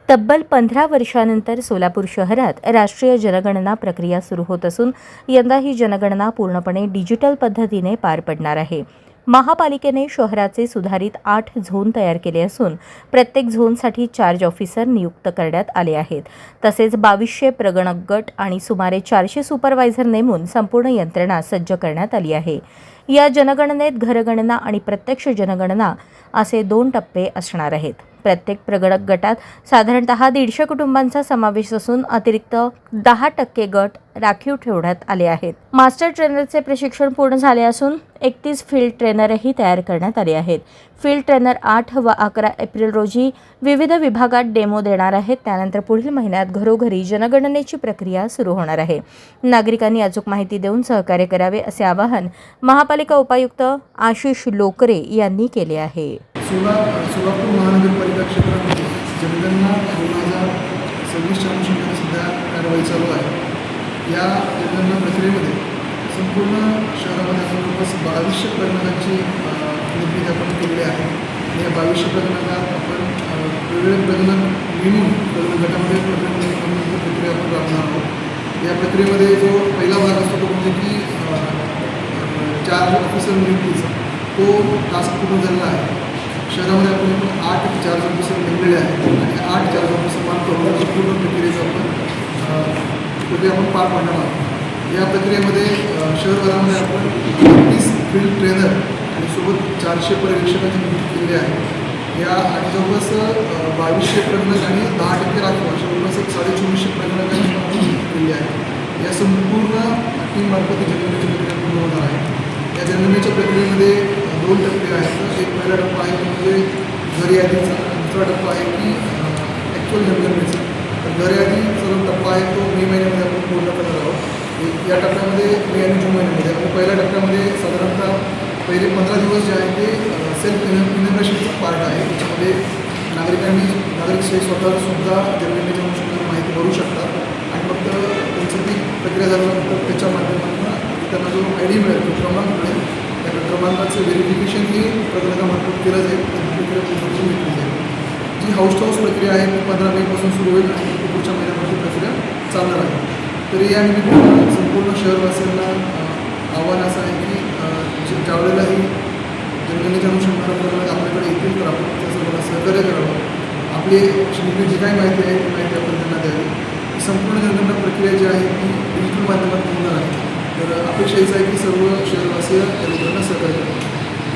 तब्बल 15 वर्षांनंतर सोलापूर शहरात राष्ट्रीय जनगणना प्रक्रिया सुरू होत असून यंदा ही जनगणना पूर्णपणे डिजिटल पद्धतीने पार पडणार आहे। महापालिकेने शहराचे सुधारित 8 झोन तयार केले असून प्रत्येक झोनसाठी चार्ज ऑफिसर नियुक्त करण्यात आले आहेत। तसेच 2200 प्रगणक गट आणि सुमारे 400 सुपरवायझर नेमून संपूर्ण यंत्रणा सज्ज करण्यात आली आहे। या जनगणनेत घरगणना आणि प्रत्यक्ष जनगणना असे 2 टप्पे असणार आहेत। प्रत्येक प्रगणक गटात साधारणतः 150 कुटुंबांचा समावेश असून अतिरिक्त 10% गट राखीव ठेवण्यात आले आहेत। मास्टर ट्रेनरचे प्रशिक्षण पूर्ण झाले असून 31 फील्ड ट्रेनरही तयार करण्यात आले आहेत। फील्ड ट्रेनर 8 व 11 एप्रिल रोजी विविध विभागात डेमो देणार आहेत। त्यानंतर पुढील महिन्यात घरोघरी जनगणनेची प्रक्रिया सुरू होणार आहे। नागरिकांनी अचूक माहिती देऊन सहकार्य करावे असे आवाहन महापालिका उपायुक्त आशिष लोकरे यांनी केले आहे। सोलापूर महानगरपालिका क्षेत्रामध्ये जनगणना 2026च्या अनुषंगाने सध्या कारवाई चालू आहे। या जनगणना प्रक्रियेमध्ये संपूर्ण शहरामध्ये जवळपास 2200 प्रगणकांची निर्मिती आपण केलेली आहे। या 2200 प्रगणकात आपण वेगवेगळे प्रगणक नेमून प्रगणक गटामध्ये प्रक्रिया आपण राबवणार आहोत। या प्रक्रियेमध्ये जो पहिला भाग असतो तो म्हणजे की चार्ज ऑफिसर नियुक्तीचा तो टास्क पूर्ण झालेला आहे। शहरामध्ये आपण 8 चार्ज ऑफिसर नेमलेले आहेत आणि 8 चार्ज ऑफिसर मानतो पूर्ण प्रक्रियेचं आपण पार पाडणार आहोत। या प्रक्रियेमध्ये शहरभरामध्ये आपण 30 फील्ड ट्रेनर आणि सोबत 400 पर्यवेक्षकांची नियुक्ती केलेली आहे। या आणि जवळपास 2200 प्रगणक आणि 10% राखीव अशा जवळपास 2450 प्रगणकांची नियुक्ती केली आहे। या संपूर्ण टीममार्फत जनगणनेची प्रक्रिया पूर्ण होणार आहे। या जनगणनेच्या प्रक्रियेमध्ये 2 टप्पे आहेत। एक पहिला टप्पा आहे म्हणजे घर यादीचा, दुसरा टप्पा आहे की ॲक्च्युअल जनगणनेचा। तर घर यादीचा जो टप्पा आहे तो मे महिन्यामध्ये आपण पूर्ण करणार आहोत। या टप्प्यामध्ये मे आणि जून महिन्यामध्ये आपण पहिल्या टप्प्यामध्ये साधारणतः पहिले 15 दिवस जे आहे ते सेल्फ इनोव्हेशनचा पार्ट आहे। त्याच्यामध्ये नागरिक स्वतःसुद्धा जनगणनेच्या अनुषंगाने माहिती भरू शकतात आणि फक्त त्यांचं ती प्रक्रिया झाल्यानंतर त्याच्या माध्यमातून त्यांना जो ID मिळेल तो क्रमांक मिळेल, त्या क्रमांकाचं व्हेरिफिकेशन ही प्रगणकामार्फत केलं जाईल। प्रक्रिया पूर्ण घेतली जाईल। जी हाऊस टू हाऊस प्रक्रिया आहे ती 15 मेपासून सुरू होईल आणि पुढच्या महिन्यामध्ये प्रक्रिया चालणार आहे। तरी या निमित्तानं संपूर्ण शहरवासियांना आव्हान असं आहे की ज्यावेळेला ही जनगणनेच्या अनुषंगाने प्रगणक आपल्याकडे येतील तर आपण त्याचं मला सहकार्य करावं। आपली जी काही माहिती आहे ती माहिती आपण त्यांना द्यावी। ही संपूर्ण जनगणना प्रक्रिया जी आहे ती डिजिटल माध्यमातून होणार आहे। तर अपेक्षा हीच आहे की सर्व शहरवासीय